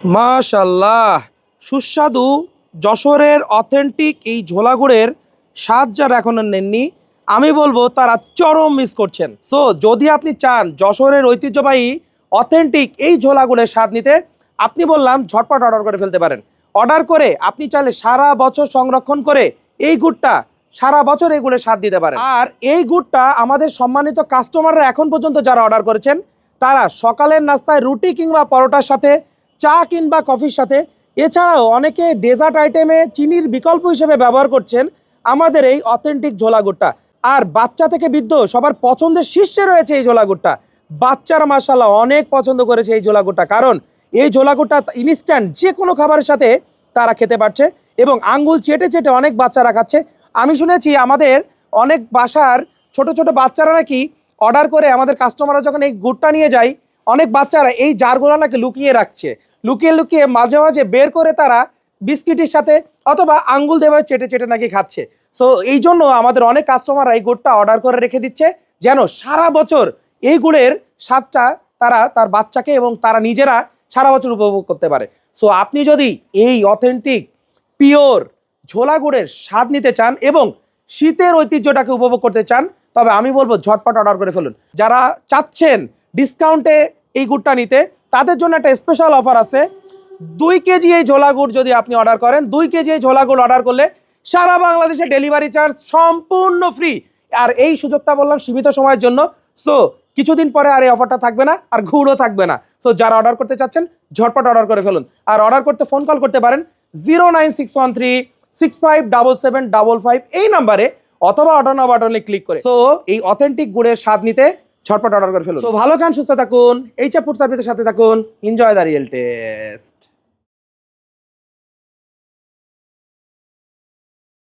মাশাল্লাহ, সুস্বাদু যশোরের অথেন্টিক এই ঝোলা গুড়ের স্বাদ যারা এখনো নেননি, আমি বলবো তারা চরম মিস করছেন। সো যদি আপনি চান যশোরের ঐতিহ্যবাহী অথেন্টিক এই ঝোলা গুড়ের স্বাদ নিতে, আপনি বললাম ঝটপট অর্ডার করে ফেলতে পারেন। অর্ডার করে আপনি চাইলে সারা বছর সংরক্ষণ করে এই গুড়টা সারা বছর এই গুড়ের স্বাদ দিতে পারেন। আর এই গুড়টা আমাদের সম্মানিত কাস্টমাররা এখন পর্যন্ত যারা অর্ডার করেছেন, তারা সকালের নাস্তায় রুটি কিংবা পরোটার সাথে, চা কিংবা কফির সাথে, এছাড়াও অনেকে ডেজার্ট আইটেমে চিনির বিকল্প হিসেবে ব্যবহার করছেন আমাদের এই অথেন্টিক ঝোলা গুড়টা। আর বাচ্চা থেকে বৃদ্ধ সবার পছন্দের শীর্ষে রয়েছে এই ঝোলা গুড়টা। বাচ্চারা মাশাআল্লাহ অনেক পছন্দ করেছে এই ঝোলা গুড়টা, কারণ এই ঝোলা গুড়টা ইনস্ট্যান্ট যে কোনো খাবারের সাথে তারা খেতে পারছে এবং আঙ্গুল চেটে চেটে অনেক বাচ্চারা খাচ্ছে। আমি শুনেছি আমাদের অনেক বাসার ছোট ছোট বাচ্চারা নাকি অর্ডার করে আমাদের কাস্টমাররা যখন এই গুড়টা নিয়ে যায়, অনেক বাচ্চারা এই জারগুলো নাকি লুকিয়ে রাখছে, লুকিয়ে লুকিয়ে মাঝে মাঝে বের করে তারা বিস্কিটের সাথে অথবা আঙ্গুল দেওয়া চেটে চেটে নাকি খাচ্ছে। সো এই জন্য আমাদের অনেক কাস্টমাররা এই গুড়টা অর্ডার করে রেখে দিচ্ছে, যেন সারা বছর এই গুড়ের স্বাদটা তারা তার বাচ্চাকে এবং তারা নিজেরা সারা বছর উপভোগ করতে পারে। সো আপনি যদি এই অথেন্টিক পিওর ঝোলা গুড়ের স্বাদ নিতে চান এবং শীতের ঐতিহ্যটাকে উপভোগ করতে চান, তবে আমি বলবো ঝটপট অর্ডার করে ফেলুন। যারা চাচ্ছেন ডিসকাউন্টে এই গুড়টা নিতে, তাদের জন্য একটা স্পেশাল অফার আছে। 2 কেজি এই ঝোলা গুড় যদি আপনি অর্ডার করেন, 2 কেজি এই ঝোলা গুড় অর্ডার করলে সারা বাংলাদেশে ডেলিভারি চার্জ সম্পূর্ণ ফ্রি। আর এই সুযোগটা বললাম সীমিত সময়ের জন্য। সো কিছুদিন পরে আর এই অফারটা থাকবে না, আর গুড়ও থাকবে না। সো যারা অর্ডার করতে চাচ্ছেন ঝটপট অর্ডার করে ফেলুন। আর অর্ডার করতে ফোন কল করতে পারেন 09613657755 এই নাম্বারে, অথবা অর্ডার নাও বাটনে ক্লিক করে। সো এই অথেন্টিক গুড়ের স্বাদ নিতে ঝটপট অর্ডার করে ফেলুন। সো ভালো খান, সুস্থ থাকুন, এইচএফ ফুড সার্ভিসের সাথে থাকুন। Enjoy the real test.